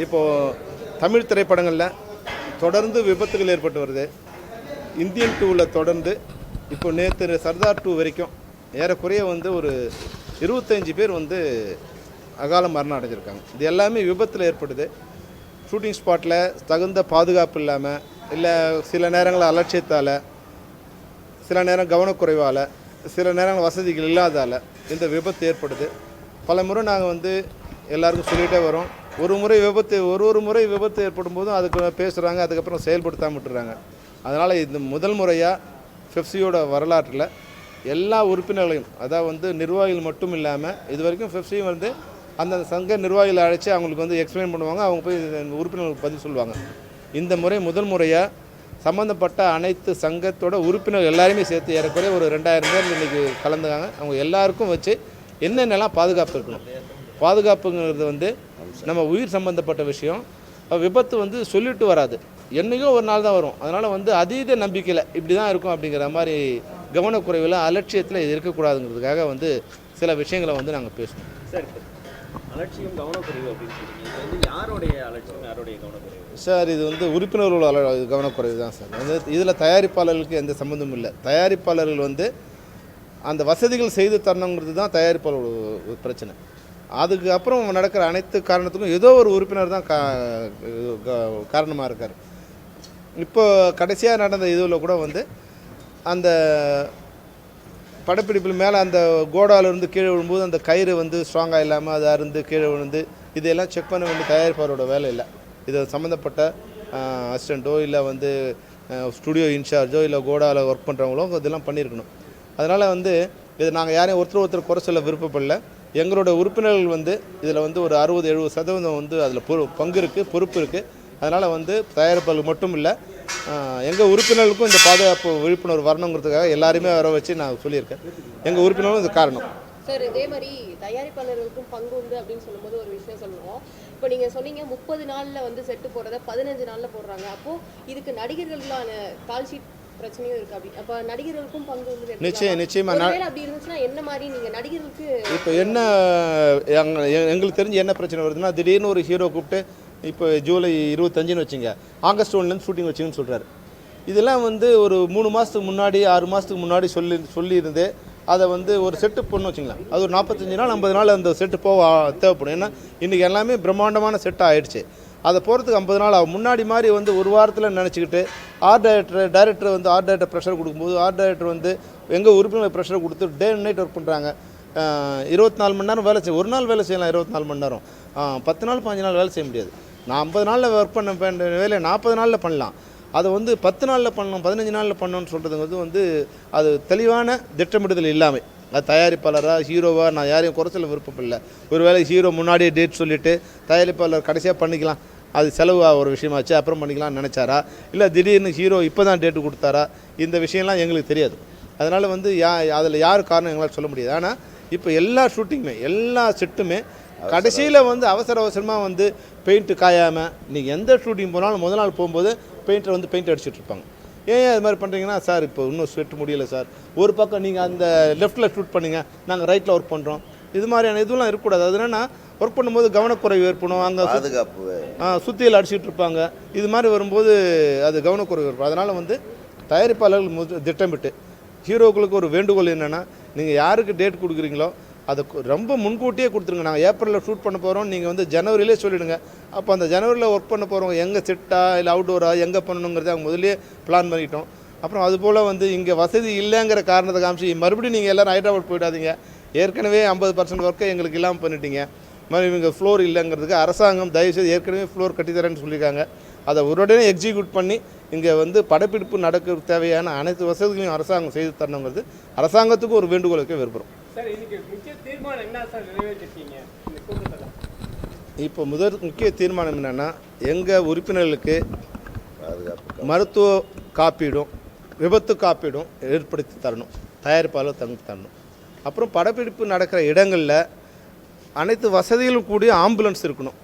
இப்போது தமிழ் திரைப்படங்களில் தொடர்ந்து விபத்துகள் ஏற்பட்டு வருது. இந்தியன் 2வில் தொடர்ந்து இப்போ நேற்று சர்தார் 2 வரைக்கும் ஏறக்குறைய ஒரு 25 பேர் அகால மரணம் அடைஞ்சிருக்காங்க. இது எல்லாமே விபத்தில் ஏற்படுது. ஷூட்டிங் ஸ்பாட்டில் தகுந்த பாதுகாப்பு இல்லாமல், இல்லை சில நேரங்களில் அலட்சியத்தால், சில நேரம் கவனக்குறைவால், சில நேரங்கள் வசதிகள் இல்லாதால் இந்த விபத்து ஏற்படுது. பல முறை நாங்கள் எல்லாருக்கும் சொல்லிகிட்டே வரோம். ஒரு முறை விபத்து ஏற்படும் போதும் அதுக்கு பேசுகிறாங்க, அதுக்கப்புறம் செயல்படுத்தாமல் விட்டுறாங்க. அதனால் இந்த முதல் முறையாக பெப்சியோட வரலாற்றில் எல்லா உறுப்பினர்களையும், அதாவது நிர்வாகிகள் மட்டும் இல்லாமல், இது வரைக்கும் பெப்சியும் அந்த சங்க நிர்வாகிகளை அழைச்சி அவங்களுக்கு எக்ஸ்பிளைன் பண்ணுவாங்க. அவங்க போய் உறுப்பினர்களுக்கு பதில் சொல்லுவாங்க. இந்த முறை முதல் முறையாக சம்மந்தப்பட்ட அனைத்து சங்கத்தோட உறுப்பினர்கள் எல்லாருமே சேர்த்து ஏறக்குறைய ஒரு 2000 பேர் இன்றைக்கி கலந்துக்காங்க. அவங்க எல்லாருக்கும் வச்சு என்னென்னலாம் பாதுகாப்பு இருக்கணும். பாதுகாப்புங்கிறது நம்ம உயிர் சம்மந்தப்பட்ட விஷயம். விபத்து சொல்லிட்டு வராது, என்றைக்கோ ஒரு நாள் தான் வரும். அதனால் அதீத நம்பிக்கையில் இப்படி தான் இருக்கும் அப்படிங்கிற மாதிரி கவனக்குறைவில், அலட்சியத்தில் இது இருக்கக்கூடாதுங்கிறதுக்காக சில விஷயங்களை நாங்கள் பேசணும். சரி, அலட்சியம் கவனக்குறைவு அப்படின்னு சொல்லுங்கள். யாருடைய அலட்சியம், யாருடைய கவனக்குறைவு சார்? இது உறுப்பினர்களோட கவனக்குறைவு தான் சார். இதில் தயாரிப்பாளர்களுக்கு எந்த சம்மந்தமும் இல்லை. தயாரிப்பாளர்கள் அந்த வசதிகள் செய்து தரணுங்கிறது தான் தயாரிப்பாளர் பிரச்சனை. அதுக்கு அப்புறம் நடக்கிற அனைத்து காரணத்துக்கும் ஏதோ ஒரு உறுப்பினர் தான் காரணமாக இருக்கார். இப்போ கடைசியாக நடந்த இதில் கூட அந்த படப்பிடிப்பில் மேலே அந்த கோடாலிருந்து கீழே விழும்போது அந்த கயிறு ஸ்ட்ராங்காக இல்லாமல் அது அருந்து கீழே விழுந்து இதெல்லாம் செக் பண்ண வேண்டிய தயாரிப்பாளரோட வேலை இல்லை. இது சம்மந்தப்பட்ட அசிஸ்டண்ட்டோ இல்லை ஸ்டுடியோ இன்சார்ஜோ இல்லை கோடாவில் ஒர்க் பண்ணுறவங்களோ இதெல்லாம் பண்ணியிருக்கணும். அதனால் இது நாங்கள் யாரையும் ஒருத்தர் குறை சொல்ல விருப்பப்படல. எங்களோட உறுப்பினர்கள் இதில் ஒரு 60-70% அதில் பங்கு இருக்குது, பொறுப்பு இருக்குது. அதனால் தயாரிப்பாளர்கள் மட்டும் இல்லை, எங்கள் உறுப்பினர்களுக்கும் இந்த பாதுகாப்பு விழிப்புணர்வு வரணுங்கிறதுக்காக எல்லாருமே வர வச்சு நான் சொல்லியிருக்கேன். எங்கள் உறுப்பினர்களும் இது காரணம் சார். இதே மாதிரி தயாரிப்பாளர்களுக்கும் பங்கு உண்டு அப்படின்னு சொல்லும்போது ஒரு விஷயம் சொல்லணும். இப்போ நீங்கள் சொன்னீங்க 30 நாளில் செட்டு போடுறத 15 நாளில் போடுறாங்க. அப்போது இதுக்கு நடிகர்களுக்கான கால் ஷீட் பிரச்சனையும் இருக்குது. அப்படி அப்போ நடிகர்களுக்கும் பங்கு நிச்சயமாக அப்படி இருந்துச்சுன்னா என்ன மாதிரி நீங்கள் நடிகர்களுக்கு இப்போ என்ன எங்களுக்கு தெரிஞ்சு என்ன பிரச்சனை வருதுன்னா, திடீர்னு ஒரு ஹீரோ கூப்பிட்டு இப்போ ஜூலை 25ன்னு வச்சுங்க, ஆகஸ்ட் 1லேருந்து ஷூட்டிங் வச்சுன்னு சொல்கிறாரு. இதெல்லாம் ஒரு 3 மாதத்துக்கு முன்னாடி 6 மாதத்துக்கு முன்னாடி சொல்லியிருந்து அதை ஒரு செட்டு பண்ணு வச்சுங்களேன். அது ஒரு 45 நாள் 50 நாள் அந்த செட்டு தேவைப்படும். ஏன்னா இன்றைக்கி எல்லாமே பிரம்மாண்டமான செட்டாக ஆகிடுச்சு. அதை போகிறதுக்கு 50 நாள் ஆகும். முன்னாடி மாதிரி ஒரு வாரத்தில் நினச்சிக்கிட்டு art director art director pressure கொடுக்கும்போது ஆர்ட் டைரக்டர் எங்கள் உறுப்பினர் ப்ரெஷர் கொடுத்து டே அண்ட் நைட் ஒர்க் பண்ணுறாங்க. 24 மணி நேரம் வேலை செய்ய, ஒரு நாள் வேலை செய்யலாம் 24 மணி நேரம். 10 நாள் 15 நாள் வேலை செய்ய முடியாது. நான் 50 நாளில் ஒர்க் பண்ண வேலையை 40 நாளில் பண்ணலாம். அதை 10 நாளில் பண்ணணும், 15 நாளில் பண்ணணும்னு சொல்கிறது அது தெளிவான திட்டமிடுதல் இல்லாமல், அது தயாரிப்பாளராக ஹீரோவாக நான் யாரையும் குறைச்சல விருப்பமில்லை. ஒரு வேளை ஹீரோ முன்னாடியே டேட் சொல்லிவிட்டு தயாரிப்பாளர் கடைசியாக பண்ணிக்கலாம், அது செலவு ஒரு விஷயமாச்சு அப்புறம் பண்ணிக்கலாம்னு நினச்சாரா, இல்லை திடீர்னு ஹீரோ இப்போ தான் டேட்டு கொடுத்தாரா, இந்த விஷயம்லாம் எங்களுக்கு தெரியாது. அதனால் அதில் யார் காரணம் எங்களால் சொல்ல முடியாது. ஆனால் இப்போ எல்லா ஷூட்டிங்குமே எல்லா செட்டுமே கடைசியில் அவசர அவசரமாக பெயிண்ட்டு காயாமல், நீங்கள் எந்த ஷூட்டிங் போனாலும் முதல் நாள் போகும்போது பெயிண்டர் பெயிண்ட் அடிச்சுட்ருப்பாங்க. ஏன் அது மாதிரி பண்ணுறீங்கன்னா, சார் இப்போ இன்னும் செட்டு முடியலை சார், ஒரு பக்கம் நீங்கள் அந்த லெஃப்ட்டில் ஷூட் பண்ணுங்க, நாங்கள் ரைட்டில் ஒர்க் பண்ணுறோம். இது மாதிரியான இதுலாம் இருக்கக்கூடாது. அது என்னென்னா ஒர்க் பண்ணும்போது கவனக்குறைவு ஏற்படும். அங்கே பாதுகாப்பு சுற்றியில் அடிச்சுட்டு இருப்பாங்க. இது மாதிரி வரும்போது அது கவனக்குறைவு ஏற்படும். அதனால் தயாரிப்பாளர்கள் திட்டமிட்டு ஹீரோக்களுக்கு ஒரு வேண்டுகோள் என்னென்னா, நீங்கள் யாருக்கு டேட் கொடுக்குறீங்களோ அதை ரொம்ப முன்கூட்டியே கொடுத்துருங்க. நாங்கள் ஏப்ரலில் ஷூட் பண்ண போகிறோம், நீங்கள் ஜனவரியிலே சொல்லிவிடுங்க. அப்போ அந்த ஜனவரியில் ஒர்க் பண்ண போகிறவங்க எங்கே செட்டா இல்லை அவுட்டோராக எங்கே பண்ணணுங்கிறத அவங்க முதலே பிளான் பண்ணிட்டோம். அப்புறம் அதுபோல் இங்கே வசதி இல்லைங்கிற காரணத்தை காமிச்சு மறுபடியும் நீங்கள் எல்லோரும் ஹைதராபாத் போயிடாதீங்க, ஏற்கனவே 50% ஒர்க்கை எங்களுக்கு இல்லாமல் பண்ணிட்டீங்க, மறுபடியும் இங்கே ஃப்ளோர் இல்லைங்கிறதுக்கு அரசாங்கம் தயவுசெய்து ஏற்கனவே ஃப்ளோர் கட்டித்தரேன்னு சொல்லியிருக்காங்க. அதை உடனே எக்ஸிக்யூட் பண்ணி இங்கே படப்பிடிப்பு நடக்க தேவையான அனைத்து வசதிகளையும் அரசாங்கம் செய்து தரணுங்கிறது அரசாங்கத்துக்கு ஒரு வேண்டுகோள் வைக்க விரும்புகிறோம். இப்போ முக்கிய தீர்மானம் என்னென்னா, எங்கள் உறுப்பினர்களுக்கு மருத்துவ காப்பீடும் விபத்து காப்பீடும் ஏற்படுத்தி தரணும், தயாரிப்பாளர் தரணும். அப்புறம் படப்பிடிப்பு நடக்கிற இடங்களில் அனைத்து வசதிகளும் கூடிய ஆம்புலன்ஸ் இருக்கணும்.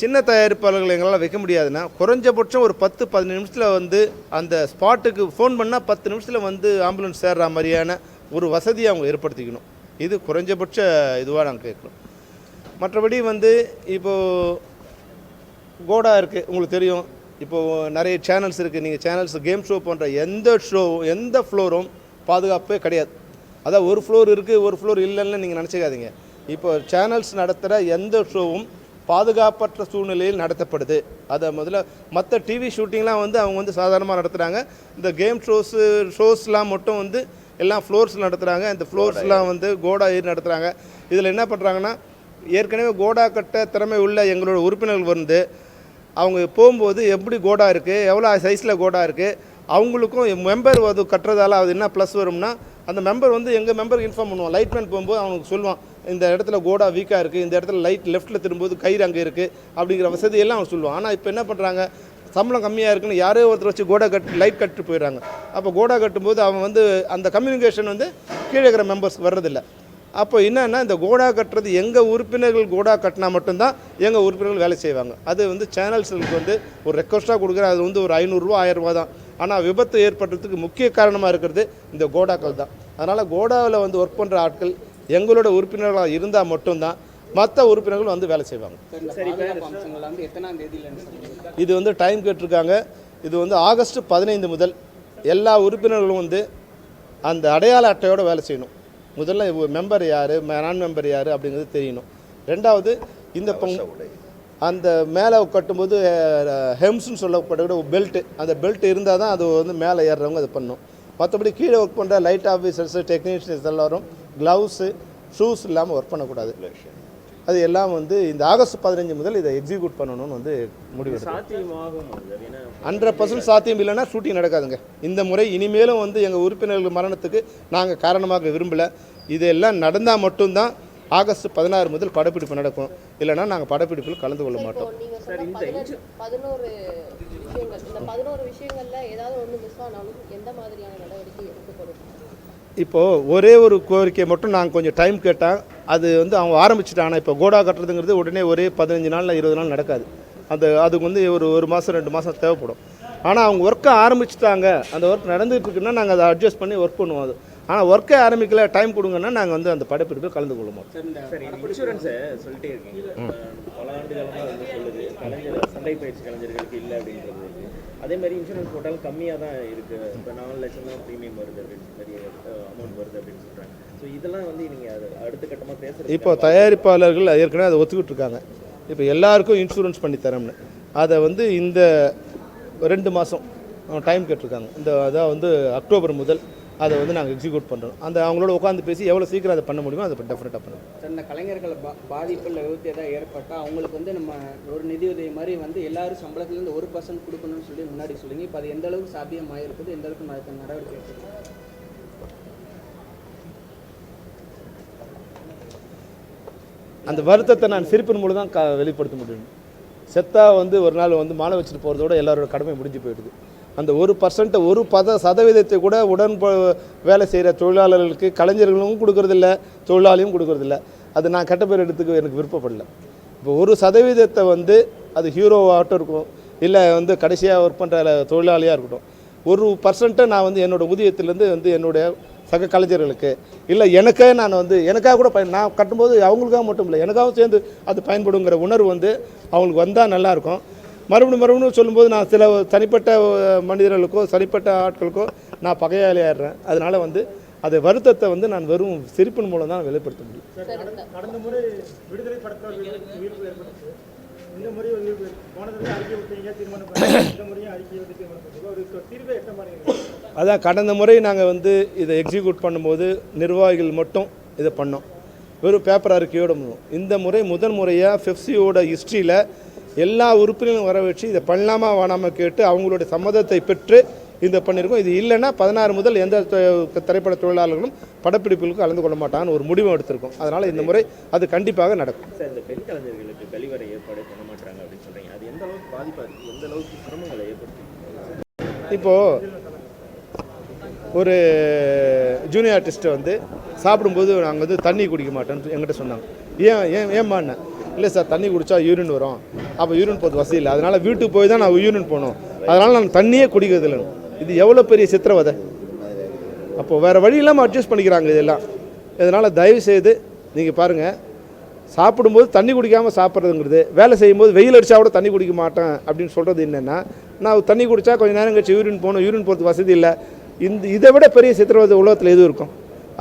சின்ன தயாரிப்பாளர்கள் எங்களால் வைக்க முடியாதுன்னா குறைஞ்சபட்சம் ஒரு 10-15 நிமிஷத்தில் அந்த ஸ்பாட்டுக்கு ஃபோன் பண்ணால் 10 நிமிஷத்தில் ஆம்புலன்ஸ் சேர்ற மாதிரியான ஒரு வசதியை அவங்க ஏற்படுத்திக்கணும். இது குறைஞ்சபட்ச இதுவாக நாங்கள் கேட்கணும். மற்றபடி இப்போது கோடா இருக்குது உங்களுக்கு தெரியும். இப்போது நிறைய சேனல்ஸ் இருக்குது. நீங்கள் சேனல்ஸ் கேம் ஷோ போன்ற எந்த ஃப்ளோரும் பாதுகாப்பே கிடையாது. அதான் ஒரு ஃப்ளோர் இருக்குது ஒரு ஃப்ளோர் இல்லைன்னு நீங்கள் நினச்சிக்காதீங்க. இப்போ சேனல்ஸ் நடத்துகிற எந்த ஷோவும் பாதுகாப்பற்ற சூழ்நிலையில் நடத்தப்படுது. அதை முதல்ல மற்ற டிவி ஷூட்டிங்லாம் வந்து அவங்க வந்து சாதாரணமாக நடத்துகிறாங்க. இந்த கேம் ஷோஸ்லாம் மட்டும் வந்து எல்லாம் ஃப்ளோர்ஸில் நடத்துகிறாங்க. இந்த ஃப்ளோர்ஸ்லாம் வந்து கோடா ஏறி நடத்துகிறாங்க. இதில் என்ன பண்ணுறாங்கன்னா, ஏற்கனவே கோடா கட்ட திறமை உள்ள எங்களோட உறுப்பினர்கள் வந்து அவங்க போகும்போது எப்படி கோடா இருக்குது, எவ்வளோ சைஸில் கோடா இருக்குது, அவங்களுக்கும் மெம்பர் அது கட்டுறதால அது என்ன ப்ளஸ் வரும்னா, அந்த மெம்பர் வந்து எங்கள் மெம்பருக்கு இன்ஃபார்ம் பண்ணுவோம். லைட்மேன் போகும்போது அவனுக்கு சொல்லுவான், இந்த இடத்துல கோடா வீக்காக இருக்குது, இந்த இடத்துல லைட் லெஃப்ட்டில் திரும்பும்போது கயிறு அங்கே இருக்குது அப்படிங்கிற வசதியெல்லாம் அவன் சொல்லுவான். ஆனால் இப்போ என்ன பண்ணுறாங்க, சம்பளம் கம்மியாக இருக்குன்னு யாரோ ஒருத்தர் வச்சு கோடா லைட் கட்டு போயிடுறாங்க. அப்போ கோடா கட்டும்போது அவன் வந்து அந்த கம்யூனிகேஷன் வந்து கீழே இருக்கிற மெம்பர்ஸ்க்கு வர்றதில்லை. அப்போ என்னென்னா, இந்த கோடா கட்டுறது எங்கள் உறுப்பினர்கள் கோடா கட்டினா மட்டும்தான் எங்கள் உறுப்பினர்கள் வேலை செய்வாங்க. அது வந்து சேனல்ஸுக்கு வந்து ஒரு ரெக்வஸ்ட்டாக கொடுக்குற, அது வந்து ஒரு 500 ரூபா 1000 ரூபா தான். ஆனால் விபத்து ஏற்படுறதுக்கு முக்கிய காரணமாக இருக்கிறது இந்த கோடாக்கள் தான். அதனால் கோடாவில் வந்து ஒர்க் பண்ணுற ஆட்கள் எங்களோட உறுப்பினர்களாக இருந்தால் மட்டும்தான் மற்ற உறுப்பினர்கள் வந்து வேலை செய்வாங்க. இது வந்து டைம் கேட்டிருக்காங்க. இது வந்து ஆகஸ்ட் 15 முதல் எல்லா உறுப்பினர்களும் வந்து அந்த அடையாள அட்டையோடு வேலை செய்யணும். முதல்ல மெம்பர் யார், நான் மெம்பர் யார் அப்படிங்கிறது தெரியணும். ரெண்டாவது, இந்த அந்த மேலே கட்டும்போது ஹெம்ஸ்ன்னு சொல்லப்படுகிற ஒரு பெல்ட்டு, அந்த பெல்ட் இருந்தால் தான் அது வந்து மேலே ஏறுறவங்க அது பண்ணணும். மற்றபடி கீழே ஒர்க் பண்ணுற லைட் ஆஃபீஸர்ஸு டெக்னீஷியன்ஸ் எல்லோரும் க்ளவுஸு ஷூஸ் இல்லாமல் ஒர்க் பண்ணக்கூடாது. அது எல்லாம் வந்து இந்த ஆகஸ்ட் 15 முதல் இதை எக்ஸிக்யூட் பண்ணணும்னு வந்து முடிவு. 100% சாத்தியம் இல்லைன்னா ஷூட்டிங் நடக்காதுங்க. இந்த முறை இனிமேலும் வந்து எங்கள் உறுப்பினர்கள் மரணத்துக்கு நாங்கள் காரணமாக விரும்பலை. இதெல்லாம் நடந்தால் மட்டும்தான் ஆகஸ்ட் 16 முதல் படப்பிடிப்பு நடக்கும். இல்லைன்னா நாங்கள் படப்பிடிப்பில் கலந்து கொள்ள மாட்டோம். 11 விஷயங்கள்ல ஏதாவது ஒன்று மிஸ் ஆனாலும் எந்த மாதிரியான நடவடிக்கை எடுக்கப்படும்? இப்போது ஒரே ஒரு கோரிக்கை மட்டும் நாங்கள் கொஞ்சம் டைம் கேட்டால் அது வந்து அவங்க ஆரம்பிச்சுட்டாங்க. இப்போ கோடா கட்டுறதுங்கிறது உடனே ஒரே 15 நாளில் 20 நாள் நடக்காது. அதுக்கு வந்து ஒரு மாதம் 2 மாதம் தேவைப்படும். ஆனால் அவங்க ஒர்க்கை ஆரம்பிச்சுட்டாங்க, அந்த ஒர்க் நடந்துகிட்டு இருக்குன்னா நாங்கள் அதை அட்ஜஸ்ட் பண்ணி ஒர்க் பண்ணுவோம். அது ஆனால் ஒர்க்கே ஆரம்பிக்கல, டைம் கொடுங்கன்னா நாங்கள் வந்து அந்த படப்பிடிப்பில் கலந்து கொள்ளுவோம். சரி, இன்சூரன்ஸை சொல்லிட்டே இருக்கீங்க, பல ஆண்டுகாலமாக வந்து சொல்லுது சண்டை பயிற்சி கலைஞர்களுக்கு இல்லை அப்படின்றது. அதே மாதிரி இன்சூரன்ஸ் போட்டாலும் கம்மியாக தான் இருக்குது. இப்போ 4 லட்சம் தான் ப்ரீமியம் வருது அப்படின்னு பெரிய அமௌண்ட் வருது அப்படின்னு சொல்கிறாங்க. ஸோ இதெல்லாம் வந்து நீங்கள் அது அடுத்த கட்டமாக பேசுகிறது. இப்போ தயாரிப்பாளர்கள் ஏற்கனவே அதை ஒத்துக்கிட்டு இருக்காங்க. இப்போ எல்லாருக்கும் இன்சூரன்ஸ் பண்ணி தரோம்னு அதை வந்து இந்த 2 மாதம் டைம் கேட்டிருக்காங்க. அதான் வந்து அக்டோபர் முதல் அதை வந்து நாங்கள் எக்ஸிக்யூட் பண்ணுறோம். அவங்களோட உட்காந்து பேசி எவ்வளோ சீக்கிரம் அதை பண்ண முடியுமோ அதை டெஃபினட்டாக பண்ணுவோம். இந்த கலைஞர்கள் பாதிப்பில் விபத்து ஏதாவது ஏற்பட்டால் அவங்களுக்கு வந்து நம்ம ஒரு நிதியுதவி மாதிரி வந்து எல்லாரும் சம்பளத்துலேருந்து 1% கொடுக்கணும்னு சொல்லி முன்னாடி சொல்லுங்க. இப்போ அது எந்த அளவுக்கு சாத்தியமாக இருக்குது, எந்த அளவுக்கு அதுக்கு நடவடிக்கை எடுத்துக்கணும்? அந்த வருத்தத்தை நான் சிரிப்பின் மூலம் தான் வெளிப்படுத்த முடியும். செத்தா வந்து ஒரு நாள் வந்து மாலை வச்சுட்டு போகிறதோட எல்லாரோட கடமை முடிஞ்சு போயிடுது. அந்த 1% 1% கூட வேலை செய்கிற தொழிலாளர்களுக்கு கலைஞர்களும் கொடுக்கறதில்ல, தொழிலாளியும் கொடுக்கறதில்ல. அது நான் கெட்ட பேர் எடுத்துக்க எனக்கு விருப்பப்படல. இப்போ 1% வந்து அது ஹீரோவாகட்டும் இருக்கும், இல்லை வந்து கடைசியாக ஒர்க் பண்ணுற தொழிலாளியாக இருக்கட்டும், 1% நான் வந்து என்னோடய ஊதியத்திலேருந்து வந்து என்னுடைய சக கலைஞர்களுக்கு இல்லை நான் வந்து எனக்காக கூட நான் கட்டும்போது அவங்களுக்காக மட்டும் இல்லை எனக்காகவும் சேர்ந்து அது பயன்படுங்கிற உணர்வு வந்து அவங்களுக்கு வந்தால் நல்லாயிருக்கும். மறுபடியும் சொல்லும்போது நான் சில தனிப்பட்ட மனிதர்களுக்கோ தனிப்பட்ட ஆட்களுக்கோ நான் பகையாளியாடுறேன். அதனால் வந்து அது வருத்தத்தை வந்து நான் வெறும் சிரிப்பின் மூலம் தான் வெளிப்படுத்த முடியும். கடந்த முறை விடுதலை படத்தில் உயிர்ப்பு ஏற்பட்டுச்சு. இந்த முறை அறிக்கை விட்டீங்க, தீர்மானம் இந்த முறையும் அறிக்கை விட்டு தீர்மானம் ஒரு தீர்வை எட்ட மாதிரி. அதான் கடந்த முறை நாங்கள் வந்து இதை எக்ஸிக்யூட் பண்ணும்போது நிர்வாகிகள் மட்டும் இதை பண்ணோம், வெறும் பேப்பர் அறிக்கையோடு பண்ணுவோம். இந்த முறை முதன் முறையாக ஃபெஃப்சியோட ஹிஸ்ட்ரியில் எல்லா உறுப்பினர்களும் வர வச்சு இதை பண்ணலாமா வேணாமல் கேட்டு அவங்களுடைய சம்மதத்தை பெற்று இந்த பண்ணியிருக்கோம். இது இல்லைன்னா 16 முதல் எந்த திரைப்பட தொழிலாளர்களும் படப்பிடிப்புகளுக்கு கலந்து கொள்ள மாட்டாங்கன்னு ஒரு முடிவு எடுத்திருக்கோம். அதனால் இந்த முறை அது கண்டிப்பாக நடக்கும். சார், இந்த பெண் கலைஞர்களுக்கு கழிவறை ஏற்பாடு பண்ண மாட்டாங்க அப்படின்னு சொல்கிறீங்க, அது எந்த அளவுக்கு பாதிப்பாக இருக்குது, எந்த அளவுக்கு சிரமங்களை ஏற்படுத்தி? இப்போது ஒரு ஜூனியர் ஆர்டிஸ்ட்டை வந்து சாப்பிடும்போது நாங்கள் வந்து தண்ணி குடிக்க மாட்டேன்னு என்கிட்ட சொன்னாங்க. ஏம்மாண்ணே? இல்லை சார், தண்ணி குடித்தா யூரின் வரும், அப்போ யூரின் போகிறது வசதி இல்லை, அதனால் வீட்டுக்கு போய் தான் நான் யூரின் போகணும், அதனால் நான் தண்ணியே குடிக்கிறது இல்லைன்னு. இது எவ்வளோ பெரிய சித்திரவதை! அப்போது வேறு வழி இல்லாமல் அட்ஜஸ்ட் பண்ணிக்கிறாங்க இதெல்லாம். இதனால் தயவுசெய்து நீங்கள் பாருங்கள், சாப்பிடும்போது தண்ணி குடிக்காமல் சாப்பிட்றதுங்கிறது, வேலை செய்யும்போது வெயில் அடித்தா கூட தண்ணி குடிக்க மாட்டேன் அப்படின்னு சொல்கிறது என்னென்னா, நான் தண்ணி குடித்தா கொஞ்சம் நேரம் கழிச்சு யூரின் போகணும், யூரின் போகிறதுக்கு வசதி இல்லை. இதை விட பெரிய சித்திரவதை உலகத்தில் எதுவும் இருக்கும்?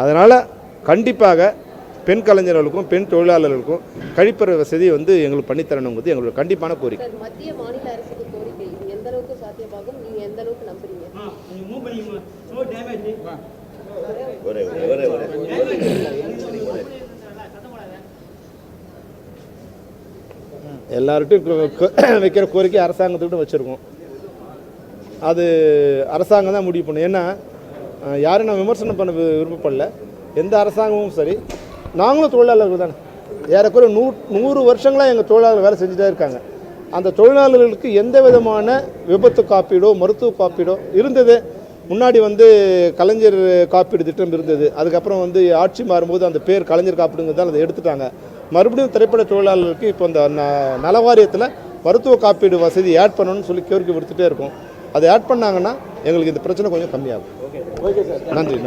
அதனால் கண்டிப்பாக பெண் கலைஞர்களுக்கும் பெண் தொழிலாளர்களுக்கும் கழிப்பறை வசதி வந்து எங்களுக்கு பண்ணித்தரணுங்கிறது எங்களோட கண்டிப்பான கோரிக்கை. சார், மத்திய மாநில அரசுக்கு கோரிக்கை இது எந்த அளவுக்கு சாத்தியமாகும், நீங்கள் எந்த அளவுக்கு நம்புறீங்க? எல்லார்ட்டும் வைக்கிற கோரிக்கை அரசாங்கத்துக்கிட்ட வச்சுருக்கோம். அது அரசாங்கம் தான் முடிவு பண்ணும். ஏன்னா யாரும் நான் விமர்சனம் பண்ண விருப்பப்படல. எந்த அரசாங்கமும் சரி, நாங்களும் தொழிலாளர்கள் தானே. ஏறக்குறைய 100 வருஷங்களாக எங்கள் தொழிலாளர்கள் வேலை செஞ்சுட்டே இருக்காங்க. அந்த தொழிலாளர்களுக்கு எந்த விதமான விபத்து காப்பீடோ மருத்துவ காப்பீடோ இருந்தது. முன்னாடி வந்து கலைஞர் காப்பீடு திட்டம் இருந்தது. அதுக்கப்புறம் வந்து ஆட்சி மாறும்போது அந்த பேர் கலைஞர் காப்பீடுங்கிறதால அதை எடுத்துட்டாங்க. மறுபடியும் திரைப்பட தொழிலாளர்களுக்கு இப்போ இந்த நலவாரியத்தில் மருத்துவ காப்பீடு வசதி ஆட் பண்ணணும்னு சொல்லி கோரிக்கை விடுத்துட்டே இருக்கோம். அதை ஆட் பண்ணாங்கன்னா எங்களுக்கு இந்த பிரச்சனை கொஞ்சம் கம்மியாகும். நன்றி.